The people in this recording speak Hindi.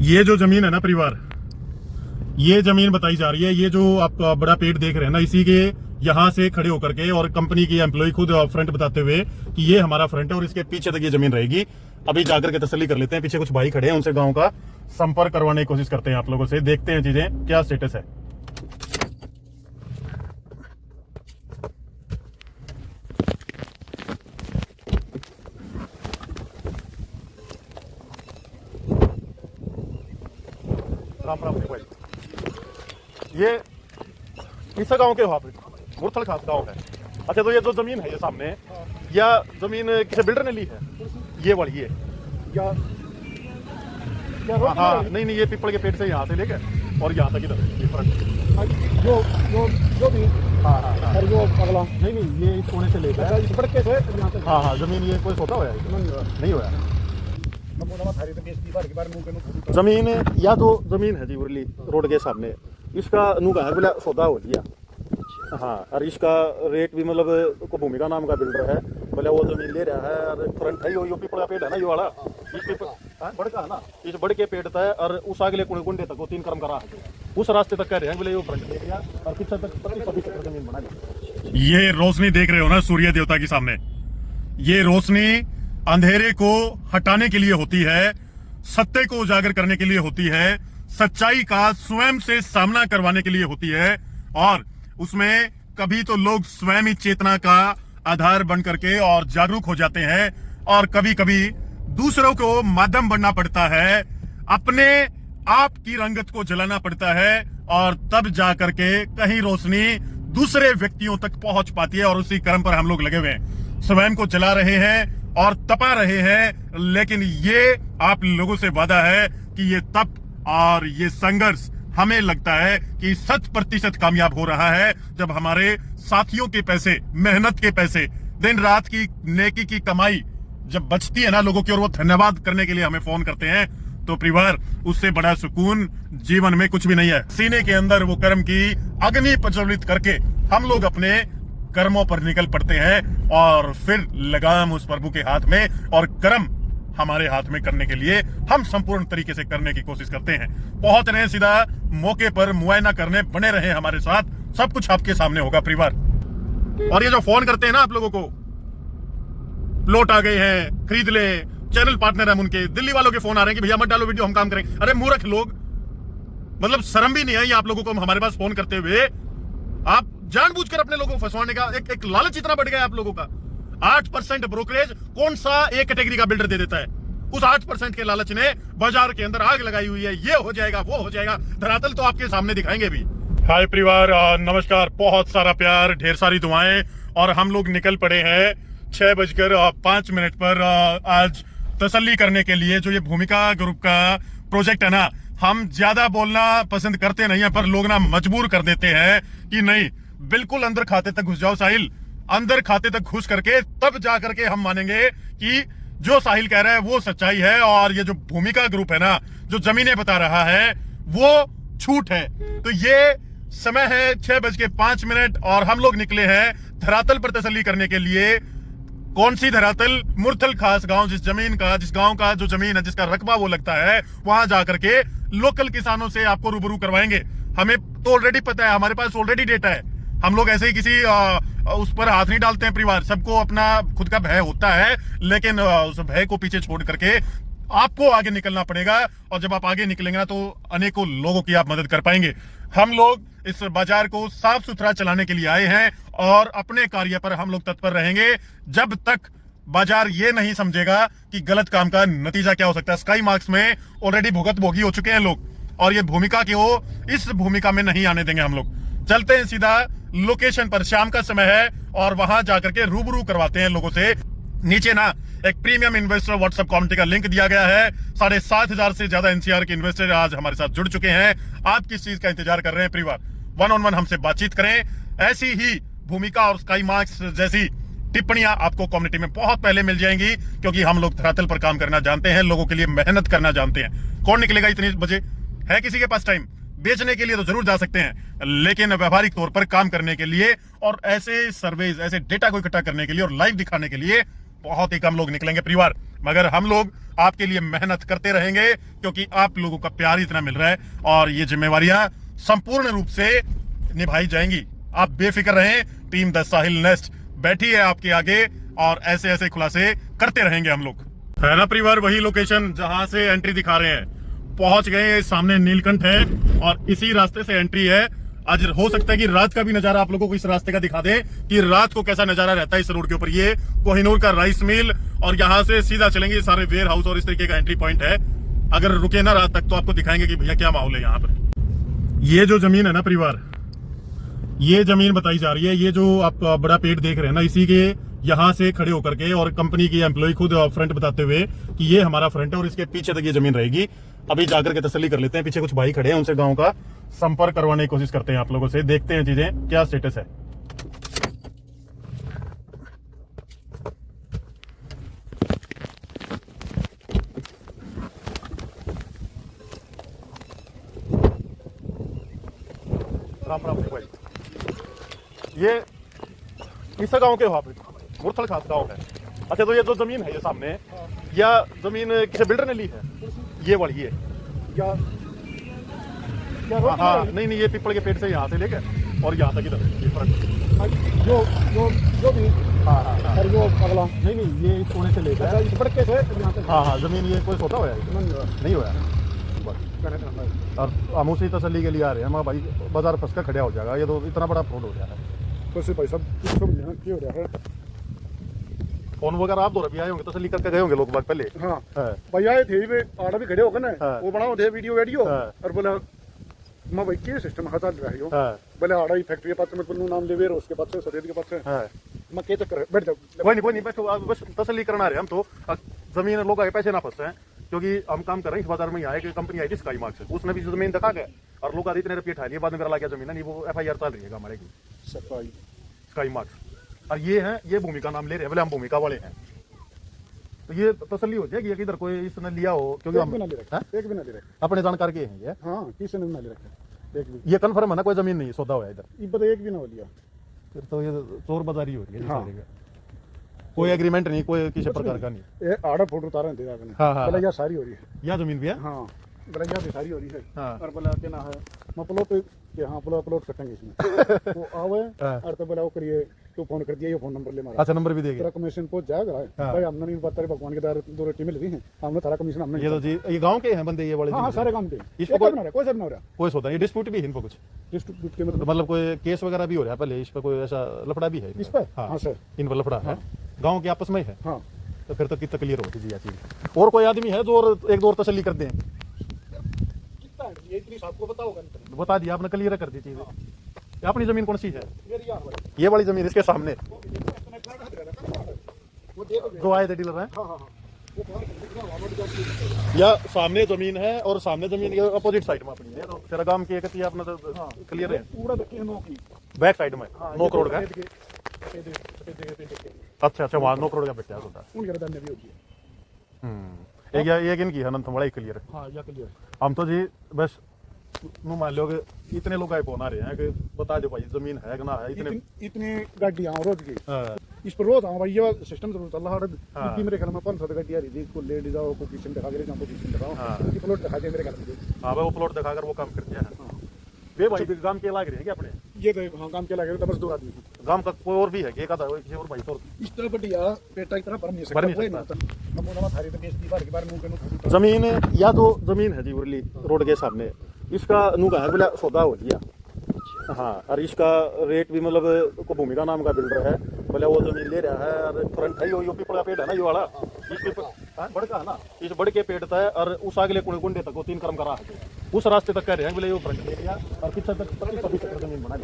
ये जो जमीन है ना परिवार, ये जमीन बताई जा रही है, ये जो आप बड़ा पेड़ देख रहे हैं ना, इसी के यहाँ से खड़े होकर के और कंपनी की एम्प्लॉय खुद फ्रंट बताते हुए कि ये हमारा फ्रंट है और इसके पीछे तक ये जमीन रहेगी। अभी जाकर के तसल्ली कर लेते हैं, पीछे कुछ भाई खड़े हैं, उनसे गांव का संपर्क करवाने की कोशिश करते हैं आप लोगों से, देखते हैं चीजें क्या स्टेटस है। राम राम भाई, ये किस गांव के हो आप? मुरथल खास गांव है। अच्छा, तो ये जो जमीन है ये सामने, या जमीन किसी बिल्डर ने ली है? ये वाली है या हाँ, नहीं ये पीपल के पेड़ से यहाँ से लेके और यहाँ तक इधर जो भी और वो अगला नहीं ये इस कोने से लेकर इस सड़के से यहाँ तक। हाँ, जमीन ये कोई सोता हुआ नहीं हुआ जमीन, या तो जमीन है जी उरली रोड के सामने, इसका नू का है बोला सौदा हो गया। हाँ, और इसका रेट भी मतलब को भूमिका नाम का बिल्डर है, बोले वो जमीन ले रहा है और फ्रंट है यो पीपल का पेड़ है ना, ये वाला इस पीपल बड़ का है ना, इस बड़ के पेड़ तक और उस आगे कुंडे तक वो 3 क्रम करा है, उस रास्ते तक कह रहे हैं बोले वो फ्रंट ले गया और पीछे तक 25 एकड़ जमीन बना लिया। ये रोशनी देख रहे हो ना सूर्य देवता के सामने, ये रोशनी अंधेरे को हटाने के लिए होती है, सत्य को उजागर करने के लिए होती है, सच्चाई का स्वयं से सामना करवाने के लिए होती है, और उसमें कभी तो लोग स्वयं ही चेतना का आधार बन करके और जागरूक हो जाते हैं, और कभी कभी दूसरों को माध्यम बनना पड़ता है, अपने आप की रंगत को जलाना पड़ता है, और तब जा करके कहीं रोशनी दूसरे व्यक्तियों तक पहुंच पाती है। और उसी क्रम पर हम लोग लगे हुए हैं, स्वयं को जला रहे हैं और तपा रहे हैं, लेकिन ये आप लोगों से वादा है कि ये तप और ये संघर्ष हमें लगता है कि 100% कामयाब हो रहा है, जब हमारे साथियों के पैसे, मेहनत के पैसे, दिन रात की नेकी की कमाई जब बचती है ना लोगों की, और वो धन्यवाद करने के लिए हमें फोन करते हैं, तो परिवार उससे बड़ा सुकून जीवन में कुछ भी नहीं है। सीने के अंदर वो कर्म की अग्नि प्रज्वलित करके हम लोग अपने कर्मों पर निकल पड़ते हैं, और फिर लगाम उस प्रभु के हाथ में और कर्म हमारे हाथ में करने के लिए हम संपूर्ण तरीके से करने की कोशिश करते हैं। पहुंच रहे सीधा मौके पर, मुआयना करने, बने रहे हमारे साथ, सब कुछ आपके सामने होगा परिवार। और ये जो फोन करते हैं ना आप लोगों को, प्लॉट आ गए हैं खरीद ले, चैनल पार्टनर हम उनके, दिल्ली वालों के फोन आ रहे हैं कि भैया मत डालो वीडियो, हम काम करेंगे। अरे मूर्ख लोग, मतलब शर्म भी नहीं है आप लोगों को हमारे पास फोन करते हुए। आप जानबूझकर अपने लोगों को फंसवाने का एक लालच इतना बढ़ गया आप लोगों का। 8% ब्रोकरेज कौन सा एक कैटेगरी का बिल्डर दे देता है? उस 8% के लालच ने बाजार के अंदर आग लगाई हुई है। ये हो जाएगा, वो हो जाएगा, धरातल तो आपके सामने दिखाएंगे भी। हाय परिवार, नमस्कार, बहुत सारा प्यार, ढेर सारी दुआएं, और हम लोग निकल पड़े हैं 6:05 पर आज तसल्ली करने के लिए। जो ये भूमिका ग्रुप का प्रोजेक्ट है ना, हम ज्यादा बोलना पसंद करते नहीं है, पर लोग ना मजबूर कर देते हैं कि नहीं, बिल्कुल अंदर खाते तक घुस जाओ साहिल, अंदर खाते तक घुस करके तब जा करके हम मानेंगे कि जो साहिल कह रहा है वो सच्चाई है, और ये जो भूमिका ग्रुप है ना, जो जमीनें बता रहा है, वो झूठ है। तो ये समय है 6:05 और हम लोग निकले हैं धरातल पर तसल्ली करने के लिए। कौन सी धरातल? मुरथल खास गांव, जिस जमीन का, जिस गांव का जो जमीन है, जिसका रकबा वो लगता है, वहां जाकर के लोकल किसानों से आपको रूबरू करवाएंगे। हमें तो ऑलरेडी पता है, हमारे पास ऑलरेडी डेटा है, हम लोग ऐसे ही किसी उस पर हाथ नहीं डालते हैं परिवार। सबको अपना खुद का भय होता है, लेकिन उस भय को पीछे छोड़ करके आपको आगे निकलना पड़ेगा, और जब आप आगे निकलेंगे ना, तो अनेकों लोगों की आप मदद कर पाएंगे। हम लोग इस बाजार को साफ सुथरा चलाने के लिए आए हैं, और अपने कार्य पर हम लोग तत्पर रहेंगे जब तक बाजार ये नहीं समझेगा कि गलत काम का नतीजा क्या हो सकता है। स्काई मार्क्स में ऑलरेडी भुगत भोगी हो चुके हैं लोग, और ये भूमिका की हो, इस भूमिका में नहीं आने देंगे हम लोग। चलते हैं सीधा लोकेशन पर, शाम का समय है, और वहां जाकर के रूबरू करवाते हैं लोगों से। नीचे ना एक प्रीमियम इन्वेस्टर व्हाट्सएप कम्युनिटी का लिंक दिया गया है। 7,500 से ज्यादा एनसीआर के इन्वेस्टर आज हमारे साथ जुड़ चुके हैं। आप किस चीज का इंतजार कर रहे हैं परिवार? 1-on-1 हमसे बातचीत करें। ऐसी ही भूमिका और स्काई मार्क्स जैसी टिप्पणियां आपको कम्युनिटी में बहुत पहले मिल जाएंगी, क्योंकि हम लोग धरातल पर काम करना जानते हैं, लोगों के लिए मेहनत करना जानते हैं। कौन निकलेगा इतने बजे? है किसी के पास टाइम? बेचने के लिए तो जरूर जा सकते हैं, लेकिन व्यवहारिक तौर पर काम करने के लिए और ऐसे सर्वेज, ऐसे डेटा को इकट्ठा करने के लिए और लाइव दिखाने के लिए बहुत ही कम लोग निकलेंगे परिवार। मगर हम लोग आपके लिए मेहनत करते रहेंगे क्योंकि आप लोगों का प्यार इतना मिल रहा है और ये जिम्मेवारियां संपूर्ण रूप से निभाई जाएंगी। आप बेफिक्र रहें, टीम द साहिल नेस्ट बैठी है आपके आगे और ऐसे ऐसे खुलासे करते रहेंगे हम लोग। है ना परिवार, वही लोकेशन जहां से एंट्री दिखा रहे हैं, पहुंच गए। सामने नीलकंठ है और इसी रास्ते से एंट्री है। आज हो सकता है कि रात का भी नजारा आप लोगों को इस रास्ते का दिखा दे कि रात को कैसा नजारा रहता है इस रोड के ऊपर। ये कोहिनूर का राइस मिल और यहाँ से सीधा चलेंगे सारे वेयर हाउस और इस तरीके का एंट्री पॉइंट है। अगर रुके ना रात तक तो आपको दिखाएंगे कि भैया क्या माहौल है यहाँ पर। ये जो जमीन है ना परिवार, ये जमीन बताई जा रही है, ये जो आप बड़ा पेड़ देख रहे हैं ना, इसी के यहाँ से खड़े होकर के और कंपनी की एम्प्लॉय खुद फ्रंट बताते हुए कि ये हमारा फ्रंट है और इसके पीछे तक ये जमीन रहेगी। अभी जाकर के तसल्ली कर लेते हैं। पीछे कुछ भाई खड़े हैं, उनसे गांव का संपर्क करवाने की कोशिश करते हैं आप लोगों से, देखते हैं चीजें क्या स्टेटस है। राम राम भाई, ये इस गांव के हो आप? मुरथल खास गांव है। अच्छा, तो ये जो जमीन है ये सामने, या जमीन किसी बिल्डर ने ली है? ये वाली है या हाँ, नहीं ये पीपल के पेड़ से यहाँ से लेके और यहाँ तक इधर जो भी हाँ जो अगला नहीं ये इस कोने से लेकर इस बड़के से यहाँ तक। हाँ जमीन ये कोई सोता हुआ नहीं हुआ और हम उसी तसल्ली के लिए आ रहे हैं। हमारा भाई बाजार फंस कर खड़ा हो जाएगा, ये तो इतना बड़ा फ्रॉड हो गया है। तो भाई सब क्यों हो रहा है? फोन वगैरह आप दो भी आए होंगे, तसल्ली करके गए होंगे लोग बात पहले। हाँ भाई आए थे, आड़ा भी खड़े होकर ना वो बनाओ थे वीडियो और बोला मैं भाई क्या सिस्टम हटा रही हूँ। बोले आड़ा ही फैक्ट्री के पास में कुल्लू नाम ले उसके पास से सफेद के पास से मैं क्या चक्कर बैठ जाओ। कोई नहीं बैठो, बस तसल्ली करना रहे हम तो। जमीन लोग आए पैसे ना फंसे हैं क्योंकि हम काम कर रहे हैं इस बाजार में। आए कि कंपनी आई थी स्काई मार्क से, उसने भी जमीन दिखा गया और लोग आदि इतने रुपये ठा लिए, बाद में मेरा लगा जमीन है नहीं, वो FIR चल रही है हमारे की स्काई मार्क्स। और ये है, ये भूमिका नाम ले रहे हैं, बोले हम भूमिका वाले हैं। तो ये तसल्ली हो जाएगी कि इधर कोई इसने लिया हो, क्योंकि हम एक भी ना ले रहे अपने जानकार के हैं ये। हाँ किसी ने ना ले रखे, ये कन्फर्म है ना, कोई जमीन नहीं सौदा हुआ इधर, एक भी ना हो लिया। फिर तो ये चोर बाजारी हो रही है, कोई एग्रीमेंट नहीं, कोई किसी प्रकार का नहीं। ये आड़ा फोटो उतारा है। हाँ यह सारी हो रही है, यह जमीन भी है। हाँ बोला यह भी सारी हो रही है। हाँ और बोला क्या ना है मैं प्लॉट के, हाँ प्लॉट कटेंगे इसमें वो आवे और तो बोला वो करिए, तू फोन कर दिया, ये फोन नंबर ले मारा। अच्छा नंबर भी देगा, तेरा कमीशन पहुंच जाएगा। भाई हमने नहीं पता, भगवान के दर 2 रोटी मिल रही है, हमने सारा कमीशन हमने। ये तो जी ये गांव के हैं बंदे, ये वाले। हाँ सारे गांव के। इसको कोई बना रहा, कोई सब बना रहा, कोई सोता। ये डिस्प्यूट भी है इन पर, कुछ डिस्प्यूट के मतलब कोई केस वगैरह भी हो रहा है पहले इस पर, कोई ऐसा लफड़ा भी है इस पर? हाँ सर इन पर लफड़ा है, गाँव के आपस में है। हाँ तो फिर तो कितना क्लियर होती जी चीज। और कोई आदमी है जो एक दो और तसल्ली कर दें? ये इतनी आपको पता होगा, बता दिया आपने, क्लियर कर दी चीज। अपनी जमीन कौन सी है? ये वाली जमीन इसके सामने जो आए थे डीलर है, या सामने जमीन है और सामने जमीन के अपोजिट साइड में अपनी है। तो तेरा काम की एकती अपना तो क्लियर है, पूरा बैक साइड में 9 करोड़ का। अच्छा वहाँ 9 करोड़ का बेटा एक इनकी है अनंत बड़ा ही क्लियर है। हाँ या क्लियर। हम तो जी बस मान लो कि इतने लोग आए पहुंचा रहे हैं कि बता दो भाई जमीन है कि ना है। इतनी गाड़ियां रोज की इस पर रोज। हाँ भाई ये सिस्टम तो चल रहा है मेरे घर में 500 गाड़ियां रही, इसको ले जाओ, पोजीशन दिखा के पोजीशन दिखाओ, प्लॉट दिखा दे मेरे घर में। हाँ भाई वो प्लॉट दिखाकर वो काम करते हैं। वे भाई गांव के लाग रहे हैं क्या अपने? ये तो हाँ गांव के लाग रहे हैं, बस 2 आदमी। गांव का कोई और भी है कि एक आधा किसी और भाई तो इस तरह बढ़िया बेटा की तरह भर नहीं सकता। जमीन या जो जमीन है जी उरली रोड के सामने, इसका नुका है बोला सौदा हो लिया। हाँ और इसका रेट भी मतलब को भूमिका नाम का बिल्डर है, बोले वो जमीन ले रहा है। और फ्रंट है यो पीपल का पेड़ है ना, ये वाला इस पीपल बड़का है ना, इस बड़ के पेड़ था और उस अगले कुंडे तक वो 3 क्रम का रहा है, उस रास्ते तक कह रहे हैं बोले वो फ्रंट ले लिया और पीछे तक 25 एकड़ जमीन बना ली।